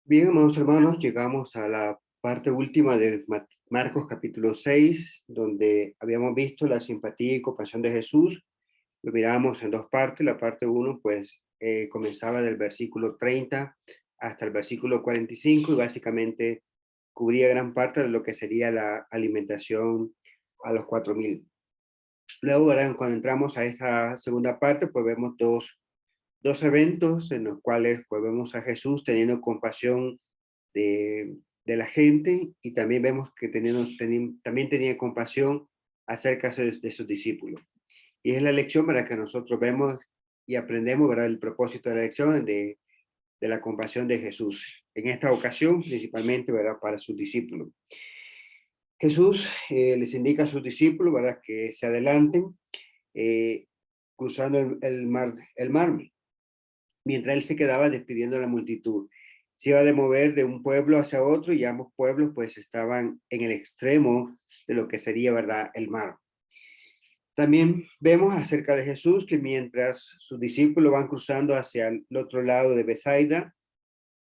Bien, amados hermanos, llegamos a la parte última de Marcos capítulo 6, donde habíamos visto la simpatía y compasión de Jesús. Lo miramos en dos partes. La parte uno, pues, comenzaba del versículo 30 hasta el versículo 45 y básicamente cubría gran parte de lo que sería la alimentación a los 4,000. Luego, ¿verdad? Cuando entramos a esta segunda parte, pues vemos dos eventos en los cuales pues vemos a Jesús teniendo compasión de la gente y también vemos que también tenía compasión acerca de sus discípulos. Y es la lección para que nosotros vemos y aprendemos, ¿verdad? El propósito de la lección de la compasión de Jesús. En esta ocasión, principalmente, ¿verdad? Para sus discípulos. Jesús les indica a sus discípulos, ¿verdad? Que se adelanten eh, cruzando el mar, mientras él se quedaba despidiendo a la multitud. Se iba de mover de un pueblo hacia otro y ambos pueblos pues estaban en el extremo de lo que sería, ¿verdad?, el mar. También vemos acerca de Jesús que mientras sus discípulos van cruzando hacia el otro lado de Besaida,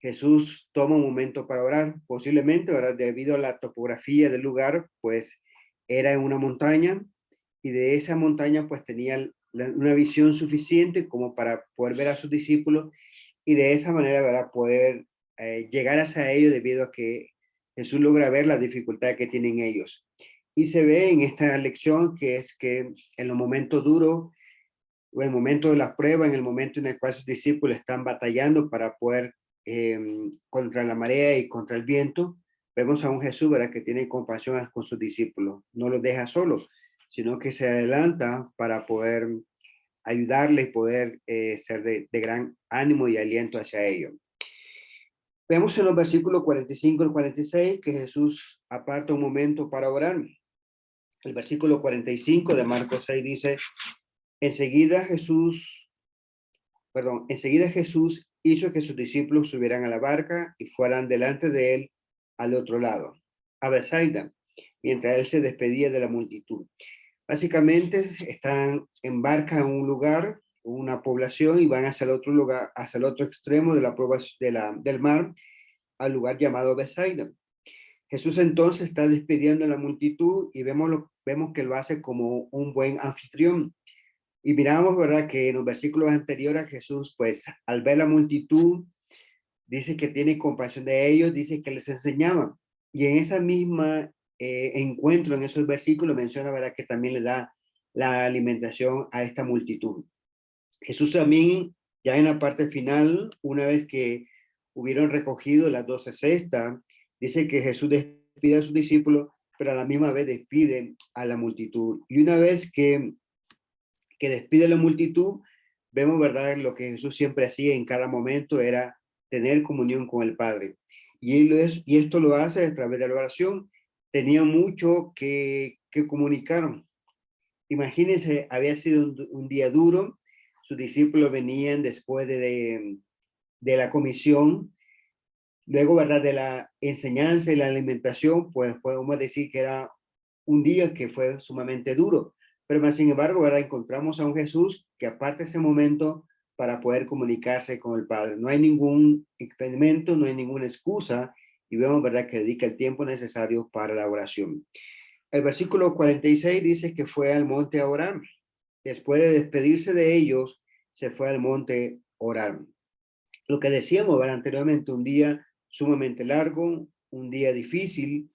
Jesús toma un momento para orar, posiblemente, ¿verdad?, debido a la topografía del lugar, pues era en una montaña y de esa montaña pues tenía una visión suficiente como para poder ver a sus discípulos y de esa manera, ¿verdad?, poder llegar hacia ellos debido a que Jesús logra ver la dificultad que tienen ellos. Y se ve en esta lección que es que en los momentos duros, o en el momento de la prueba, en el momento en el cual sus discípulos están batallando para poder contra la marea y contra el viento, vemos a un Jesús, ¿verdad?, que tiene compasión con sus discípulos. No los deja solos, sino que se adelanta para poder ayudarle y poder ser de gran ánimo y aliento hacia ellos. Vemos en los versículos 45 y 46 que Jesús aparta un momento para orar. El versículo 45 de Marcos 6 dice, enseguida Jesús hizo que sus discípulos subieran a la barca y fueran delante de él al otro lado, a Bethsaida, mientras él se despedía de la multitud. Básicamente están en barca en un lugar, una población, y van hacia el otro lugar, hacia el otro extremo del mar, al lugar llamado Bethsaida. Jesús entonces está despidiendo a la multitud y vemos que lo hace como un buen anfitrión. Y miramos, ¿verdad?, que en los versículos anteriores Jesús, pues, al ver la multitud, dice que tiene compasión de ellos, dice que les enseñaba. Y en esa misma encuentro, en esos versículos, menciona, ¿verdad?, que también le da la alimentación a esta multitud. Jesús también, ya en la parte final, una vez que hubieron recogido las 12 cestas, dice que Jesús despide a sus discípulos, pero a la misma vez despide a la multitud. Y una vez que despide a la multitud, vemos, ¿verdad?, lo que Jesús siempre hacía en cada momento era tener comunión con el Padre. Y esto lo hace a través de la oración. Tenía mucho que comunicar. Imagínense, había sido un día duro, sus discípulos venían después de la comisión, luego, ¿verdad?, de la enseñanza y la alimentación, pues podemos decir que era un día que fue sumamente duro, pero más sin embargo, ¿verdad?, encontramos a un Jesús que aparte ese momento para poder comunicarse con el Padre. No hay ningún impedimento, no hay ninguna excusa y vemos, ¿verdad?, que dedica el tiempo necesario para la oración. El versículo 46 dice que fue al monte a orar. Después de despedirse de ellos, se fue al monte a orar. Lo que decíamos, ¿verdad?, anteriormente, un día sumamente largo, un día difícil,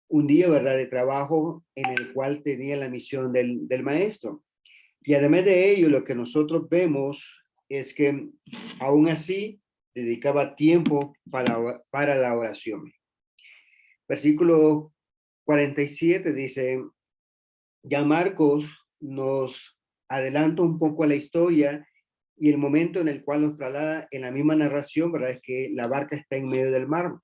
un día, ¿verdad?, de trabajo en el cual tenía la misión del maestro. Y además de ello, lo que nosotros vemos es que aún así dedicaba tiempo para la oración. Versículo 47 dice, ya Marcos nos adelanta un poco a la historia y el momento en el cual nos traslada en la misma narración, ¿verdad?, es que la barca está en medio del mar.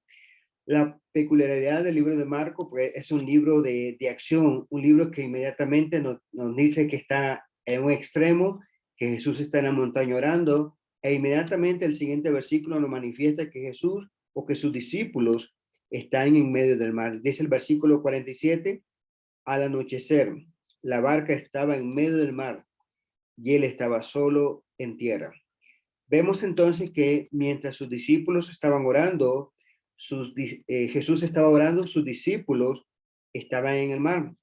La peculiaridad del libro de Marcos, pues, es un libro de acción, un libro que inmediatamente nos dice que está en un extremo, que Jesús está en la montaña orando, e inmediatamente el siguiente versículo nos manifiesta que Jesús o que sus discípulos están en medio del mar. Dice el versículo 47, al anochecer, la barca estaba en medio del mar y él estaba solo en tierra. Vemos entonces que mientras sus discípulos estaban orando, Jesús estaba orando, sus discípulos estaban en el mar.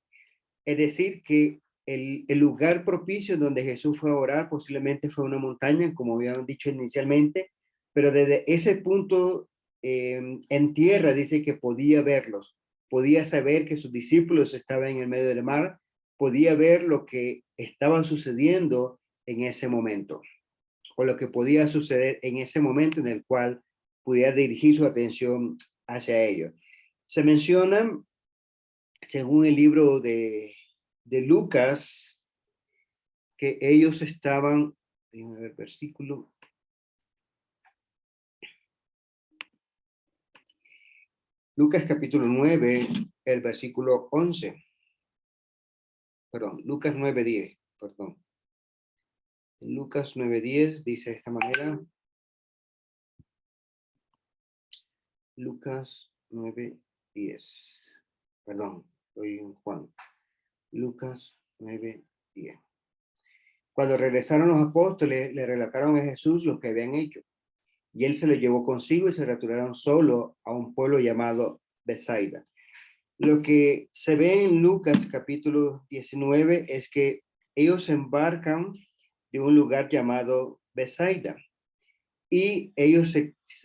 Es decir, que el lugar propicio donde Jesús fue a orar posiblemente fue una montaña, como habíamos dicho inicialmente, pero desde ese punto en tierra dice que podía verlos, podía saber que sus discípulos estaban en el medio del mar, podía ver lo que estaba sucediendo en ese momento, o lo que podía suceder en ese momento en el cual pudiera dirigir su atención hacia ellos. Se menciona, según el libro de Lucas, que ellos estaban, déjenme ver el versículo, Lucas capítulo 9, el versículo 11, perdón, Lucas 9:10, perdón. En Lucas 9:10 dice de esta manera, Lucas 9:10, perdón, estoy en Juan, Lucas 9:10. Cuando regresaron los apóstoles, le relataron a Jesús lo que habían hecho. Y él se lo llevó consigo y se retiraron solo a un pueblo llamado Bethsaida. Lo que se ve en Lucas capítulo 19 es que ellos embarcan de un lugar llamado Bethsaida y ellos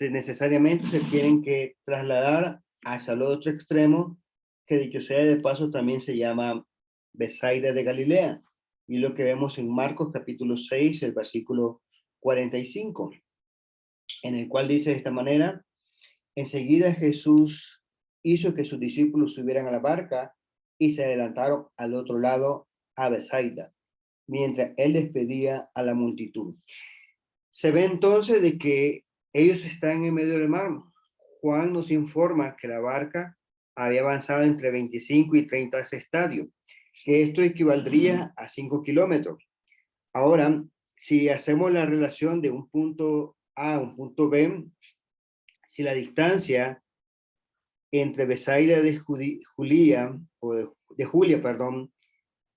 necesariamente se tienen que trasladar hacia el otro extremo, que dicho sea de paso también se llama Bethsaida de Galilea. Y lo que vemos en Marcos capítulo 6, el versículo 45, en el cual dice de esta manera, enseguida Jesús hizo que sus discípulos subieran a la barca y se adelantaron al otro lado a Bethsaida, mientras él despedía a la multitud. Se ve entonces de que ellos están en medio del mar. Juan nos informa que la barca había avanzado entre 25 y 30 estadios, que esto equivaldría a 5 kilómetros. Ahora, si hacemos la relación de un punto A a un punto B, si la distancia entre Besaida de Julia, perdón,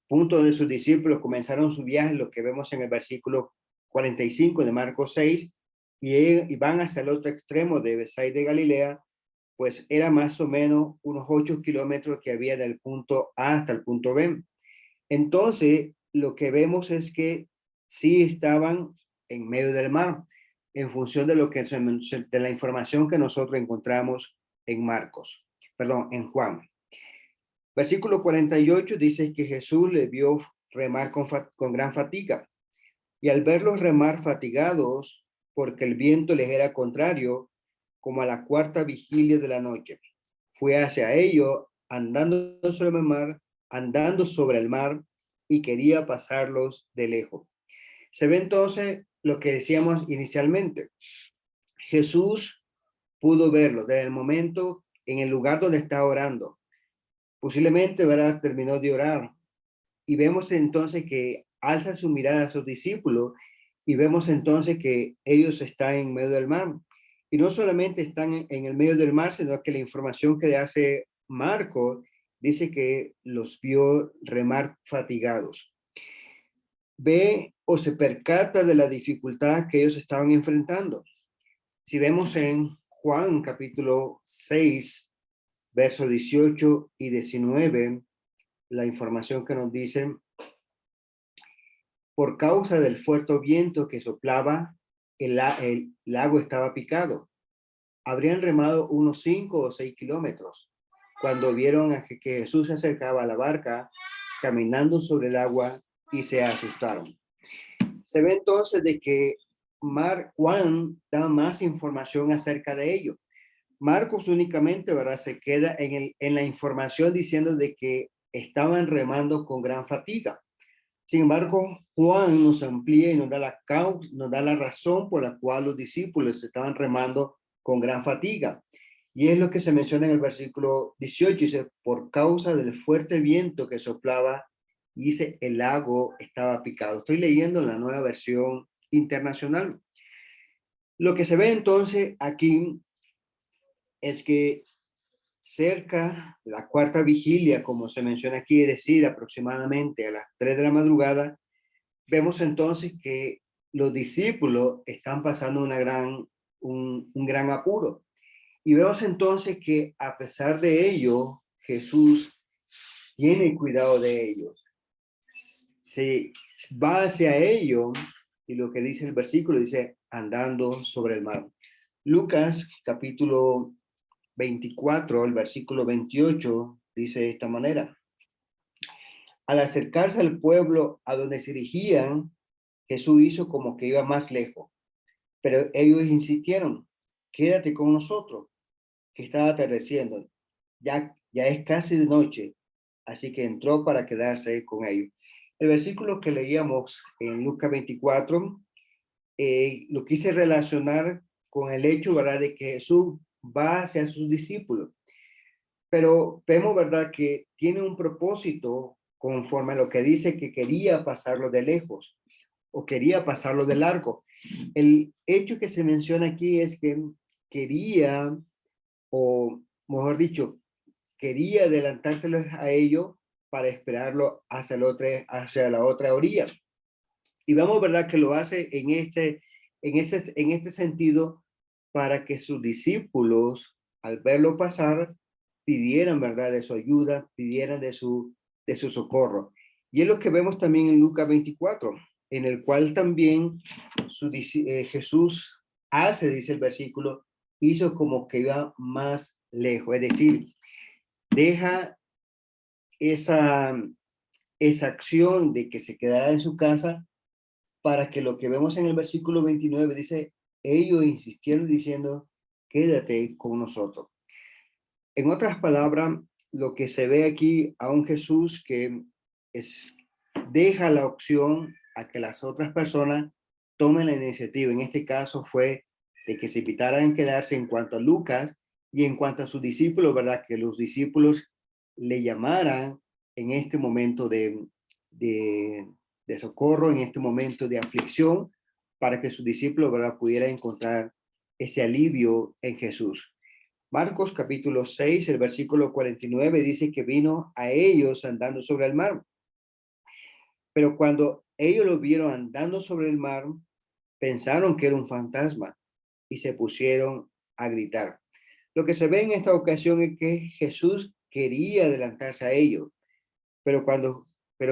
punto donde sus discípulos comenzaron su viaje, lo que vemos en el versículo 45 de Marcos 6, y van hacia el otro extremo de Besaida de Galilea, pues era más o menos unos 8 kilómetros que había del punto A hasta el punto B. Entonces, lo que vemos es que sí estaban en medio del mar, en función de lo que de la información que nosotros encontramos en Marcos, perdón, en Juan. Versículo 48 dice que Jesús le vio remar con gran fatiga, y al verlos remar fatigados, porque el viento les era contrario, como a la cuarta vigilia de la noche, fue hacia ellos andando sobre el mar y quería pasarlos de lejos. Se ve entonces lo que decíamos inicialmente. Jesús pudo verlo desde el momento en el lugar donde está orando. Posiblemente, ¿verdad? Terminó de orar. Y vemos entonces que alza su mirada a sus discípulos y vemos entonces que ellos están en medio del mar. Y no solamente están en el medio del mar, sino que la información que hace Marco dice que los vio remar fatigados. Ve o se percata de la dificultad que ellos estaban enfrentando. Si vemos en Juan capítulo 6, versos 18 y 19, la información que nos dicen, por causa del fuerte viento que soplaba, el lago estaba picado. Habrían remado unos 5 o 6 kilómetros cuando vieron a que Jesús se acercaba a la barca caminando sobre el agua y se asustaron. Se ve entonces de que Juan da más información acerca de ello. Marcos únicamente, ¿verdad? Se queda en la información diciendo de que estaban remando con gran fatiga. Sin embargo, Juan nos amplía y nos da la razón por la cual los discípulos estaban remando con gran fatiga. Y es lo que se menciona en el versículo 18, dice, por causa del fuerte viento que soplaba, dice, el lago estaba picado. Estoy leyendo la nueva versión internacional. Lo que se ve entonces aquí es que cerca de la cuarta vigilia, como se menciona aquí, es decir, aproximadamente a las 3 de la madrugada, vemos entonces que los discípulos están pasando un gran apuro. Y vemos entonces que a pesar de ello, Jesús tiene cuidado de ellos. Se va hacia ellos y lo que dice el versículo dice andando sobre el mar. Lucas capítulo 24, el versículo 28 dice de esta manera. Al acercarse al pueblo a donde se dirigían, Jesús hizo como que iba más lejos, pero ellos insistieron, quédate con nosotros, que estaba atardeciendo. Ya es casi de noche, así que entró para quedarse con ellos. El versículo que leíamos en Lucas 24, lo quise relacionar con el hecho, ¿verdad?, de que Jesús va hacia sus discípulos. Pero vemos, ¿verdad?, que tiene un propósito conforme a lo que dice que quería pasarlo de lejos o quería pasarlo de largo. El hecho que se menciona aquí es que quería, o mejor dicho, quería adelantárselos a ellos para esperarlo hacia la otra orilla. Y vemos, ¿verdad?, que lo hace en este sentido para que sus discípulos, al verlo pasar, pidieran, ¿verdad?, de su ayuda, pidieran de su socorro. Y es lo que vemos también en Lucas 24, en el cual también Jesús hace, dice el versículo, hizo como que iba más lejos, es decir, deja esa, esa acción de que se quedara en su casa para que lo que vemos en el versículo 29 dice, ellos insistieron diciendo, quédate con nosotros. En otras palabras, lo que se ve aquí a un Jesús que deja la opción a que las otras personas tomen la iniciativa. En este caso fue de que se invitaran a quedarse en cuanto a Lucas y en cuanto a sus discípulos, ¿verdad? Que los discípulos le llamaran en este momento de, de socorro, en este momento de aflicción, para que sus discípulos, ¿verdad?, pudieran encontrar ese alivio en Jesús. Marcos capítulo 6, el versículo 49 dice que vino a ellos andando sobre el mar. Pero cuando ellos lo vieron andando sobre el mar, pensaron que era un fantasma y se pusieron a gritar. Lo que se ve en esta ocasión es que Jesús quería adelantarse a ellos, pero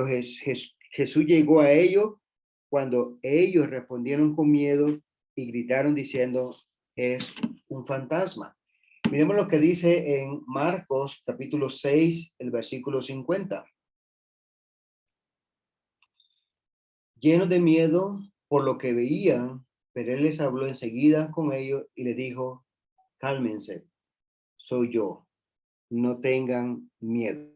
Jesús llegó a ellos cuando ellos respondieron con miedo y gritaron diciendo, es un fantasma. Miremos lo que dice en Marcos capítulo 6, el versículo 50. Llenos de miedo por lo que veían, pero él les habló enseguida con ellos y les dijo, cálmense, soy yo, no tengan miedo.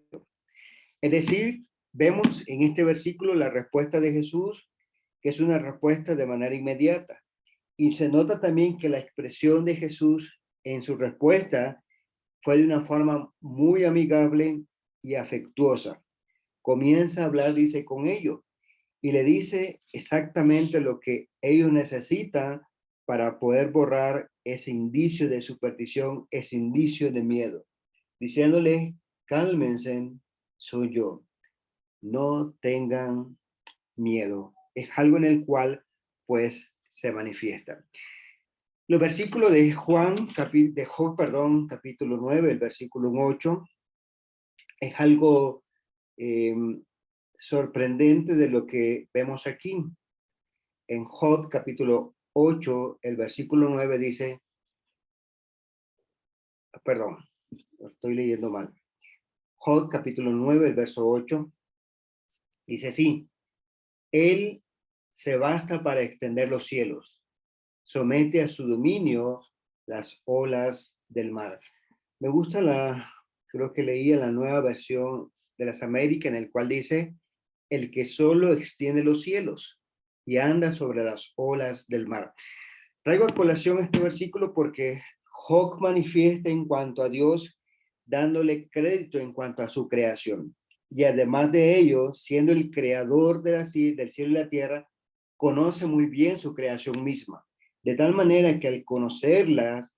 Es decir, vemos en este versículo la respuesta de Jesús, que es una respuesta de manera inmediata. Y se nota también que la expresión de Jesús en su respuesta fue de una forma muy amigable y afectuosa. Comienza a hablar, dice, con ellos y le dice exactamente lo que ellos necesitan para poder borrar ese indicio de superstición, ese indicio de miedo, diciéndole, cálmense, soy yo, no tengan miedo. Es algo en el cual, pues, se manifiesta. Los versículos de Job, capítulo 9, el versículo 8, es algo eh, sorprendente de lo que vemos aquí. En Job, capítulo 8, el versículo 9 dice, perdón, lo estoy leyendo mal. Job, capítulo 9, el verso 8, dice así, él se basta para extender los cielos, somete a su dominio las olas del mar. Me gusta creo que leía la nueva versión de las Américas, en el cual dice, el que solo extiende los cielos y anda sobre las olas del mar. Traigo a colación este versículo porque Job manifiesta en cuanto a Dios, dándole crédito en cuanto a su creación. Y además de ello, siendo el creador del cielo y la tierra, conoce muy bien su creación misma. De tal manera que al conocerlas,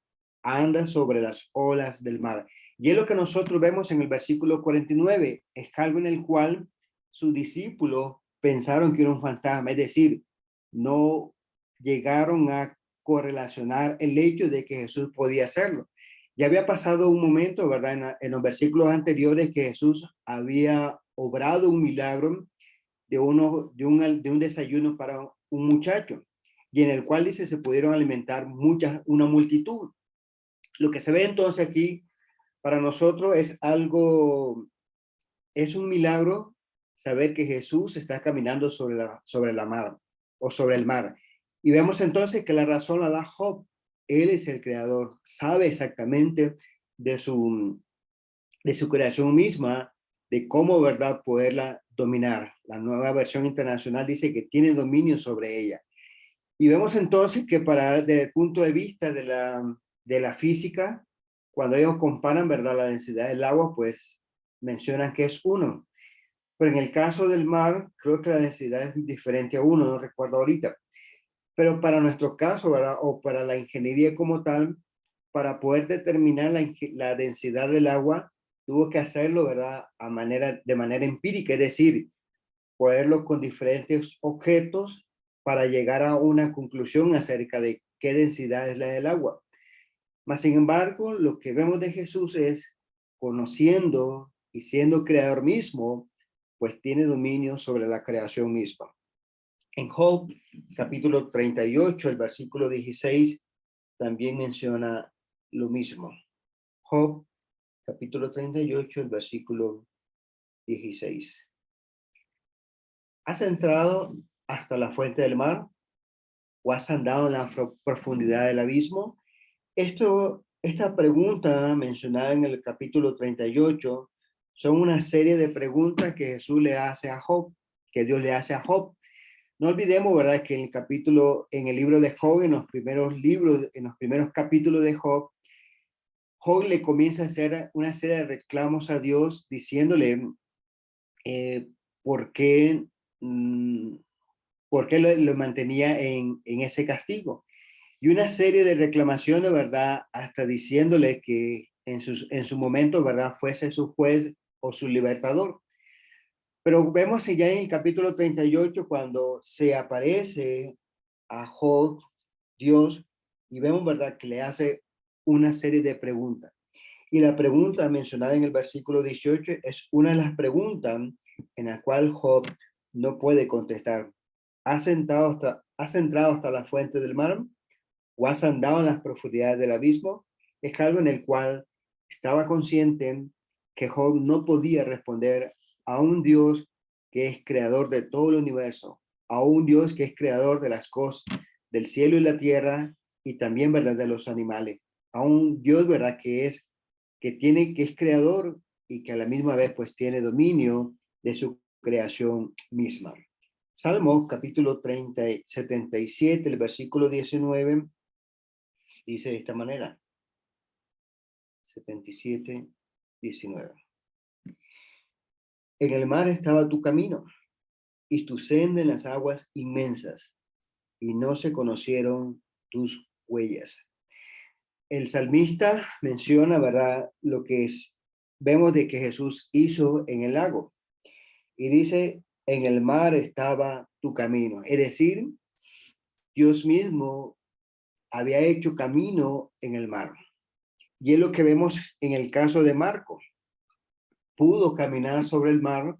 anda sobre las olas del mar. Y es lo que nosotros vemos en el versículo 49. Es algo en el cual sus discípulos pensaron que era un fantasma. Es decir, no llegaron a correlacionar el hecho de que Jesús podía hacerlo. Ya había pasado un momento, ¿verdad? En los versículos anteriores que Jesús había obrado un milagro de un desayuno para un muchacho, y en el cual dice se pudieron alimentar una multitud. Lo que se ve entonces aquí para nosotros es un milagro saber que Jesús está caminando sobre la mar o sobre el mar. Y vemos entonces que la razón la da Job. Él es el creador, sabe exactamente de su, de su creación misma, de cómo, ¿verdad?, poderla dominar. La nueva versión internacional dice que tiene dominio sobre ella. Y vemos entonces que desde el punto de vista de la física, cuando ellos comparan, ¿verdad?, la densidad del agua, pues mencionan que es 1. Pero en el caso del mar, creo que la densidad es diferente a 1, no recuerdo ahorita. Pero para nuestro caso, ¿verdad?, o para la ingeniería como tal, para poder determinar la densidad del agua, tuvo que hacerlo, ¿verdad?, de manera empírica, es decir, ponerlo con diferentes objetos para llegar a una conclusión acerca de qué densidad es la del agua. Mas, sin embargo, lo que vemos de Jesús es, conociendo y siendo creador mismo, pues tiene dominio sobre la creación misma. En Job, capítulo 38, el versículo 16, también menciona lo mismo. Job, capítulo 38, el versículo 16. ¿Has entrado hasta la fuente del mar o has andado en la profundidad del abismo? Esta pregunta mencionada en el capítulo 38 son una serie de preguntas que Jesús le hace a Job, que Dios le hace a Job. No olvidemos, ¿verdad?, que en el libro de Job, en los primeros capítulos de Job, Job le comienza a hacer una serie de reclamos a Dios diciéndole por qué, por qué lo mantenía en ese castigo. Y una serie de reclamaciones, ¿verdad?, hasta diciéndole que en su momento, ¿verdad?, fuese su juez o su libertador. Pero vemos ya en el capítulo 38 cuando se aparece a Job, Dios, y vemos, ¿verdad?, que le hace una serie de preguntas. Y la pregunta mencionada en el versículo 18 es una de las preguntas en la cual Job no puede contestar. ¿Has entrado hasta la fuente del mar? ¿O has andado en las profundidades del abismo? Es algo en el cual estaba consciente que Job no podía responder a un Dios que es creador de todo el universo, a un Dios que es creador de las cosas del cielo y la tierra y también, ¿verdad?, de los animales, a un Dios, ¿verdad?, que es creador y que a la misma vez pues tiene dominio de su creación misma. Salmo capítulo 77, el versículo 19, dice de esta manera, 77, 19. En el mar estaba tu camino y tu senda en las aguas inmensas, y no se conocieron tus huellas. El salmista menciona, ¿verdad?, lo que vemos de que Jesús hizo en el lago. Y dice, en el mar estaba tu camino. Es decir, Dios mismo había hecho camino en el mar. Y es lo que vemos en el caso de Marcos. Pudo caminar sobre el mar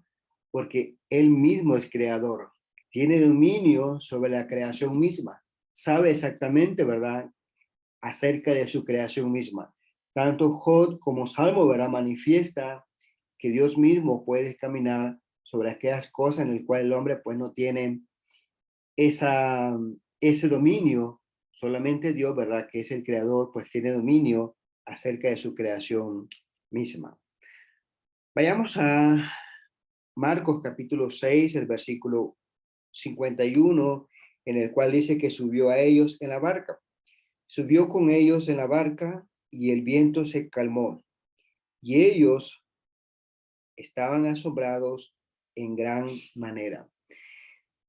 porque él mismo es creador. Tiene dominio sobre la creación misma. Sabe exactamente, ¿verdad?, acerca de su creación misma. Tanto Job como Salmo, ¿verdad?, manifiesta que Dios mismo puede caminar sobre aquellas cosas en las cuales el hombre pues no tiene ese dominio. Solamente Dios, ¿verdad?, que es el creador, pues tiene dominio acerca de su creación misma. Vayamos a Marcos capítulo 6, el versículo 51, en el cual dice que subió a ellos en la barca. Subió con ellos en la barca y el viento se calmó. Y ellos estaban asombrados en gran manera.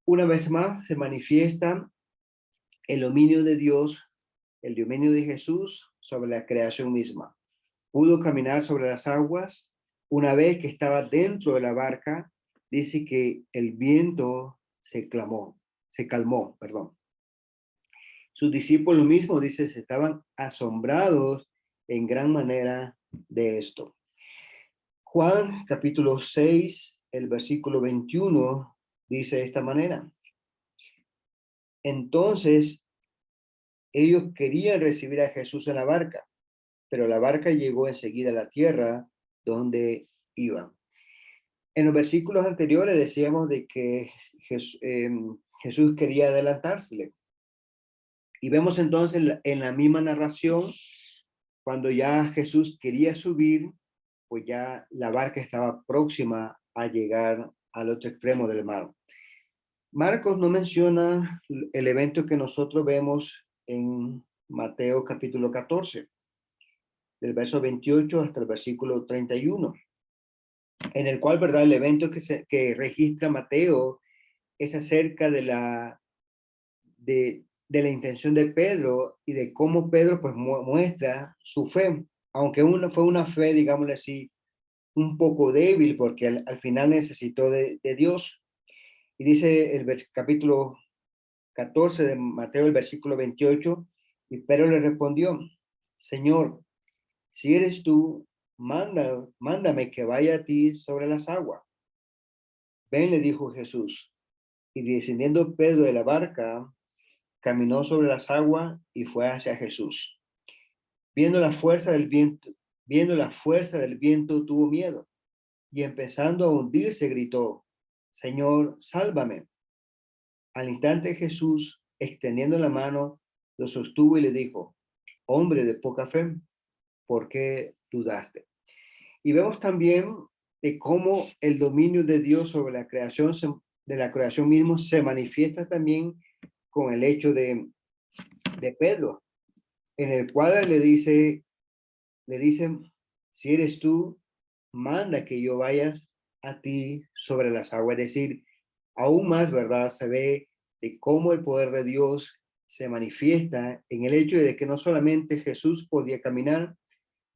Una vez más se manifiesta el dominio de Dios, el dominio de Jesús sobre la creación misma. Pudo caminar sobre las aguas. Una vez que estaba dentro de la barca, dice que el viento se calmó, perdón. Sus discípulos mismos, dice, estaban asombrados en gran manera de esto. Juan capítulo 6, el versículo 21 dice de esta manera. Entonces ellos querían recibir a Jesús en la barca, pero la barca llegó enseguida a la tierra donde iban. En los versículos anteriores decíamos de que Jesús quería adelantársele. Y vemos entonces en la misma narración, cuando ya Jesús quería subir, pues ya la barca estaba próxima a llegar al otro extremo del mar. Marcos no menciona el evento que nosotros vemos en Mateo capítulo 14, del verso 28 hasta el versículo 31. En el cual, ¿verdad? El evento que registra Mateo es acerca de la intención de Pedro y de cómo Pedro pues muestra su fe, aunque fue una fe, digámosle así, un poco débil, porque al final necesitó de Dios. Y dice el capítulo 14 de Mateo, el versículo 28, y Pedro le respondió, Señor, si eres tú, mándame que vaya a ti sobre las aguas. Ven, le dijo Jesús. Y descendiendo Pedro de la barca, caminó sobre las aguas y fue hacia Jesús. Viendo la fuerza del viento, tuvo miedo y empezando a hundirse gritó, Señor, sálvame. Al instante Jesús, extendiendo la mano, lo sostuvo y le dijo, hombre de poca fe, ¿por qué dudaste? Y vemos también de cómo el dominio de Dios sobre la creación, de la creación mismo, se manifiesta también con el hecho de Pedro, en el cual le dicen, si eres tú, manda que yo vayas a ti sobre las aguas. Es decir, aún más, ¿verdad? Se ve de cómo el poder de Dios se manifiesta en el hecho de que no solamente Jesús podía caminar,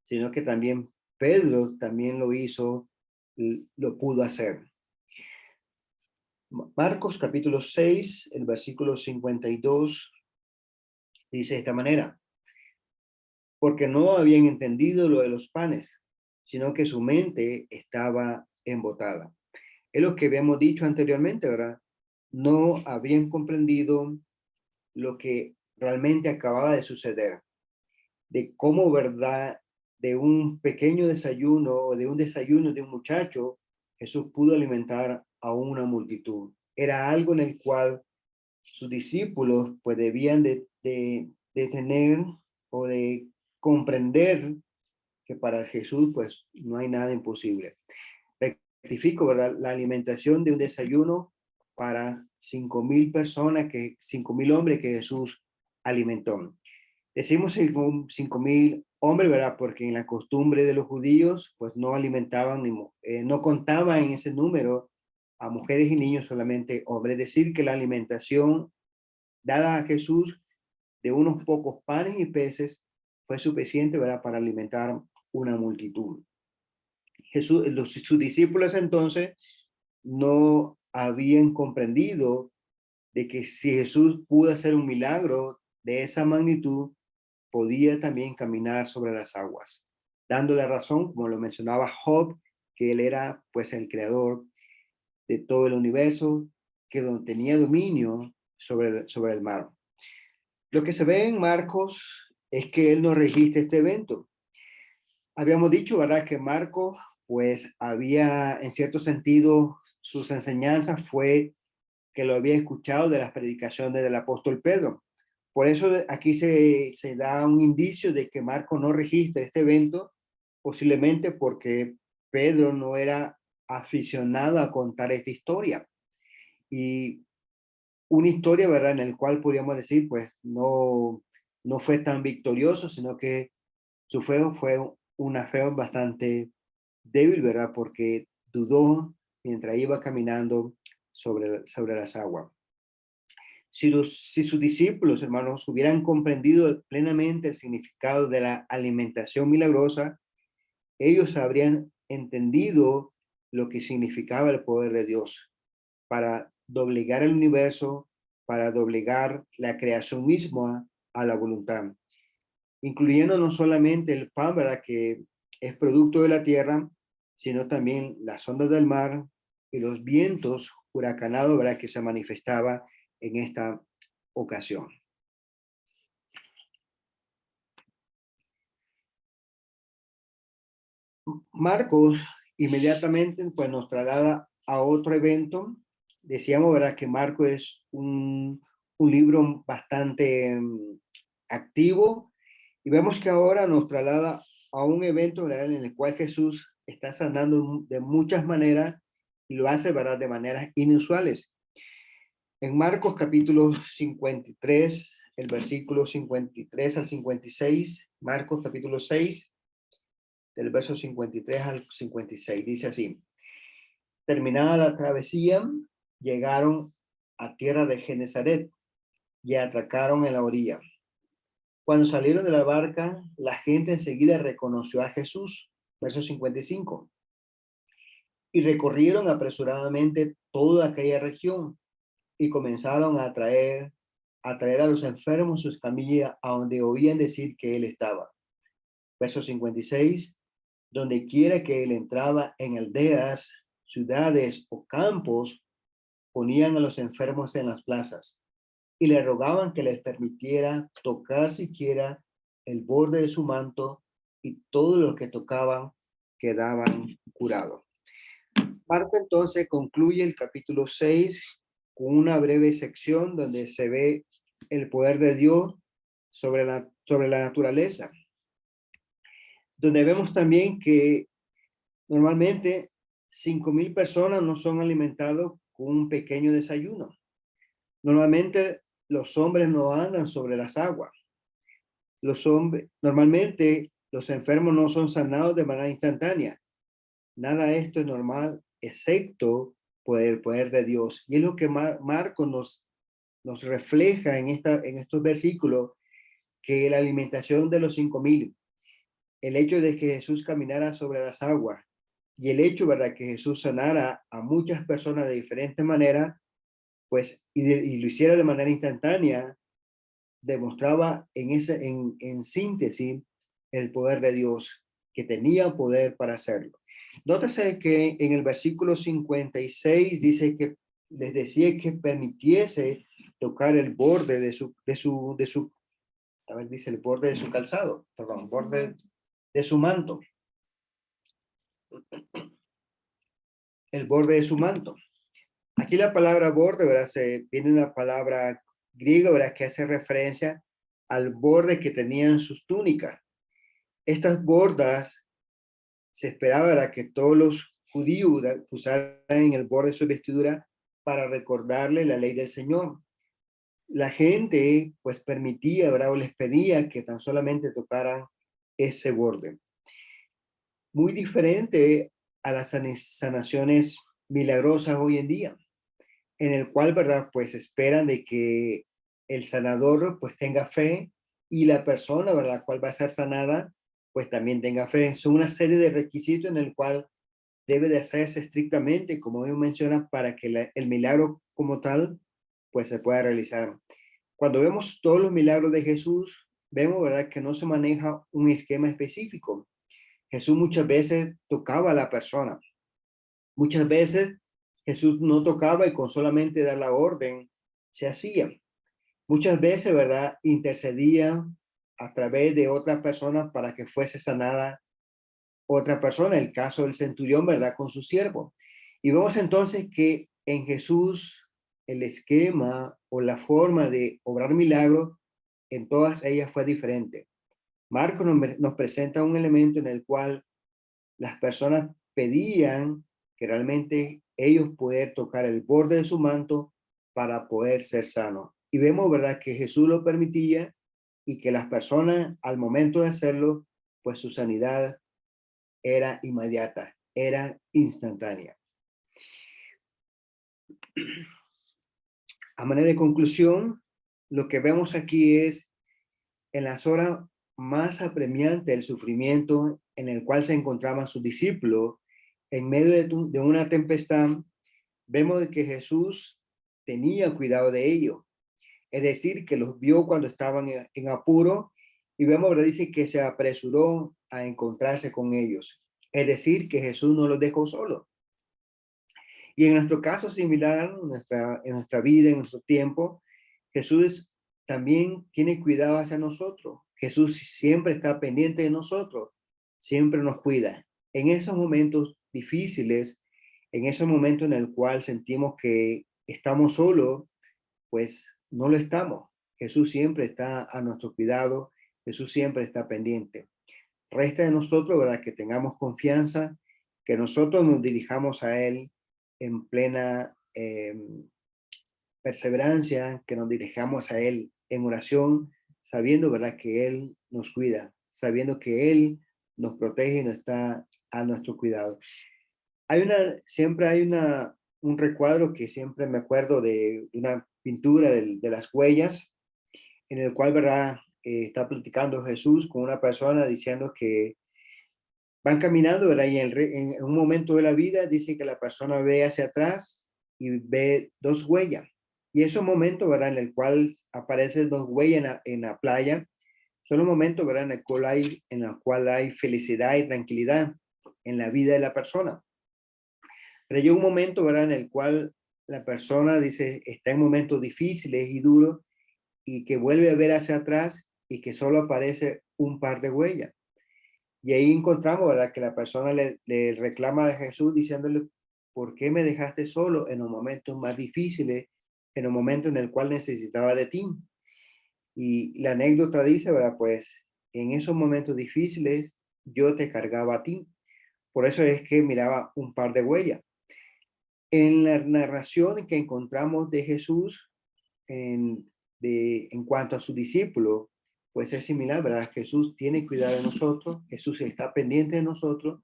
sino que también Pedro también lo hizo, lo pudo hacer. Marcos capítulo 6, el versículo 52, dice de esta manera, porque no habían entendido lo de los panes, sino que su mente estaba embotada. Es lo que habíamos dicho anteriormente, ¿verdad? No habían comprendido lo que realmente acababa de suceder, de cómo, ¿verdad? De un pequeño desayuno o de un desayuno de un muchacho, Jesús pudo alimentar a una multitud. Era algo en el cual sus discípulos pues debían de tener o de comprender que para Jesús pues no hay nada imposible. Rectifico, ¿verdad? La alimentación de un desayuno para 5,000 personas, 5,000 hombres que Jesús alimentó. Decimos 5,000 hombres, ¿verdad? Porque en la costumbre de los judíos pues no alimentaban, no contaban en ese número a mujeres y niños, solamente hombres. Es decir, que la alimentación dada a Jesús de unos pocos panes y peces fue suficiente, ¿verdad? Para alimentar una multitud. Sus discípulos entonces no habían comprendido de que si Jesús pudo hacer un milagro de esa magnitud, podía también caminar sobre las aguas, dando la razón, como lo mencionaba Job, que él era pues el creador de todo el universo, que tenía dominio sobre el mar. Lo que se ve en Marcos es que él no registra este evento. Habíamos dicho, ¿verdad?, que Marcos, pues había, en cierto sentido, sus enseñanzas fue que lo había escuchado de las predicaciones del apóstol Pedro. Por eso aquí se da un indicio de que Marcos no registra este evento, posiblemente porque Pedro no era aficionado a contar esta historia. Y una historia, ¿verdad?, en el cual podríamos decir, pues no fue tan victorioso, sino que su fe fue una fe bastante débil, ¿verdad? Porque dudó mientras iba caminando sobre las aguas. Si sus discípulos, hermanos, hubieran comprendido plenamente el significado de la alimentación milagrosa, ellos habrían entendido lo que significaba el poder de Dios para doblegar el universo, para doblegar la creación misma a la voluntad. incluyendo no solamente el pan, ¿verdad?, que es producto de la tierra, sino también las ondas del mar y los vientos huracanados, ¿verdad?, que se manifestaba en esta ocasión. Marcos inmediatamente pues, nos traslada a otro evento. Decíamos, ¿verdad?, que Marcos es un libro bastante activo, y vemos que ahora nos traslada a un evento, ¿verdad?, en el cual Jesús está sanando de muchas maneras y lo hace, ¿verdad?, de maneras inusuales. En Marcos capítulo 53, el versículo 53 al 56, Marcos capítulo 6, del verso 53 al 56, dice así: terminada la travesía, llegaron a tierra de Genesaret y atracaron en la orilla. Cuando salieron de la barca, la gente enseguida reconoció a Jesús. Verso 55. Y recorrieron apresuradamente toda aquella región y comenzaron a traer a los enfermos sus camillas a donde oían decir que él estaba. Verso 56. Donde quiera que él entraba, en aldeas, ciudades o campos, ponían a los enfermos en las plazas y le rogaban que les permitiera tocar siquiera el borde de su manto, y todos los que tocaban quedaban curados. Marco entonces concluye el capítulo 6 con una breve sección donde se ve el poder de Dios sobre la naturaleza, donde vemos también que normalmente 5,000 personas no son alimentados con un pequeño desayuno. Normalmente los hombres no andan sobre las aguas. Normalmente los enfermos no son sanados de manera instantánea. Nada de esto es normal, excepto por el poder de Dios. Y es lo que Marco nos refleja en estos versículos, que la alimentación de los 5,000, el hecho de que Jesús caminara sobre las aguas y el hecho, ¿verdad?, que Jesús sanara a muchas personas de diferentes maneras, pues, y lo hiciera de manera instantánea, demostraba en síntesis el poder de Dios, que tenía poder para hacerlo. Nótese que en el versículo 56 dice que les decía que permitiese tocar el borde dice el borde de su calzado, perdón, borde de su manto. El borde de su manto. Aquí la palabra borde, ¿verdad? Viene una palabra griega, ¿verdad?, que hace referencia al borde que tenían sus túnicas. Estas bordas se esperaba, ¿verdad?, que todos los judíos usaran en el borde de su vestidura para recordarle la ley del Señor. La gente pues permitía, ¿verdad?, o les pedía que tan solamente tocaran ese borde. Muy diferente a las sanaciones milagrosas hoy en día, en el cual, ¿verdad?, pues esperan de que el sanador pues tenga fe, y la persona, ¿verdad?, cual va a ser sanada, pues también tenga fe. Son una serie de requisitos en el cual debe de hacerse estrictamente, como ellos mencionan, para que el milagro como tal pues se pueda realizar. Cuando vemos todos los milagros de Jesús, vemos, ¿verdad?, que no se maneja un esquema específico. Jesús muchas veces tocaba a la persona. Muchas veces Jesús no tocaba y con solamente dar la orden se hacía. Muchas veces, ¿verdad?, intercedía a través de otras personas para que fuese sanada otra persona, el caso del centurión, ¿verdad?, con su siervo. Y vemos entonces que en Jesús el esquema o la forma de obrar milagros en todas ellas fue diferente. Marco nos presenta un elemento en el cual las personas pedían que realmente ellos poder tocar el borde de su manto para poder ser sanos. Y vemos, ¿verdad?, que Jesús lo permitía, y que las personas al momento de hacerlo, pues su sanidad era inmediata, era instantánea. A manera de conclusión, lo que vemos aquí es, en las horas más apremiantes del sufrimiento en el cual se encontraban sus discípulos, en medio de una tempestad, vemos que Jesús tenía cuidado de ellos. Es decir, que los vio cuando estaban en apuro, Y vemos, ¿verdad? Dice que se apresuró a encontrarse con ellos. Es decir, que Jesús no los dejó solos. Y en nuestro caso similar, en nuestra vida, en nuestro tiempo, Jesús también tiene cuidado hacia nosotros. Jesús siempre está pendiente de nosotros, siempre nos cuida. En esos momentos difíciles, en esos momentos en el cual sentimos que estamos solos, pues no lo estamos. Jesús siempre está a nuestro cuidado, Jesús siempre está pendiente. Resta de nosotros, ¿verdad? Que tengamos confianza, que nosotros nos dirijamos a Él en plena perseverancia, que nos dirijamos a Él en oración, sabiendo, ¿verdad? Que Él nos cuida, sabiendo que Él nos protege y nos está a nuestro cuidado. Siempre hay un recuadro que siempre me acuerdo de una pintura de las huellas, en el cual, ¿verdad? Está platicando Jesús con una persona diciendo que van caminando, ¿verdad? Y en un momento de la vida dice que la persona ve hacia atrás y ve dos huellas. Y esos momentos, ¿verdad? En el cual aparecen dos huellas en la playa, son los momentos, ¿verdad? En el cual hay felicidad y tranquilidad en la vida de la persona. Pero hay un momento, ¿verdad? En el cual la persona dice, está en momentos difíciles y duros y que vuelve a ver hacia atrás y que solo aparece un par de huellas. Y ahí encontramos, ¿verdad? Que la persona le reclama a Jesús diciéndole, ¿por qué me dejaste solo en los momentos más difíciles, en los momentos en el cual necesitaba de ti? Y la anécdota dice, ¿verdad? Pues en esos momentos difíciles yo te cargaba a ti. Por eso es que miraba un par de huellas. En la narración que encontramos de Jesús en cuanto a su discípulo, pues es similar, ¿verdad? Jesús tiene cuidado de nosotros, Jesús está pendiente de nosotros,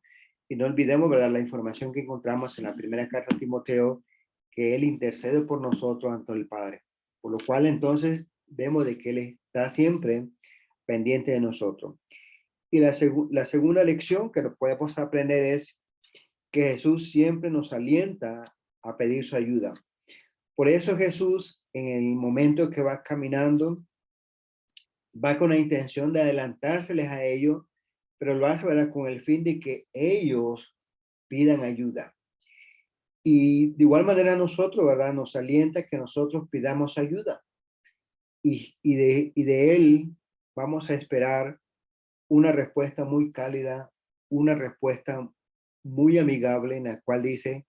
y no olvidemos, ¿verdad? La información que encontramos en la primera carta a Timoteo, que Él intercede por nosotros ante el Padre. Por lo cual entonces vemos de que Él está siempre pendiente de nosotros. Y la segunda lección que nos podemos aprender es que Jesús siempre nos alienta a pedir su ayuda. Por eso Jesús, en el momento que va caminando, va con la intención de adelantárseles a ellos, pero lo hace, ¿verdad? Con el fin de que ellos pidan ayuda. Y de igual manera nosotros, ¿verdad? Nos alienta que nosotros pidamos ayuda. Y de Él vamos a esperar una respuesta muy cálida, una respuesta muy amigable en la cual dice,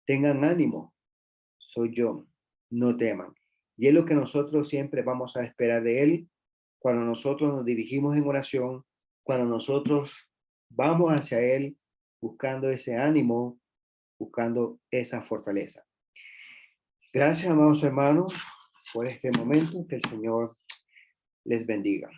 tengan ánimo, soy yo, no teman. Y es lo que nosotros siempre vamos a esperar de Él cuando nosotros nos dirigimos en oración, cuando nosotros vamos hacia Él buscando ese ánimo, buscando esa fortaleza. Gracias, amados hermanos, por este momento. Que el Señor les bendiga.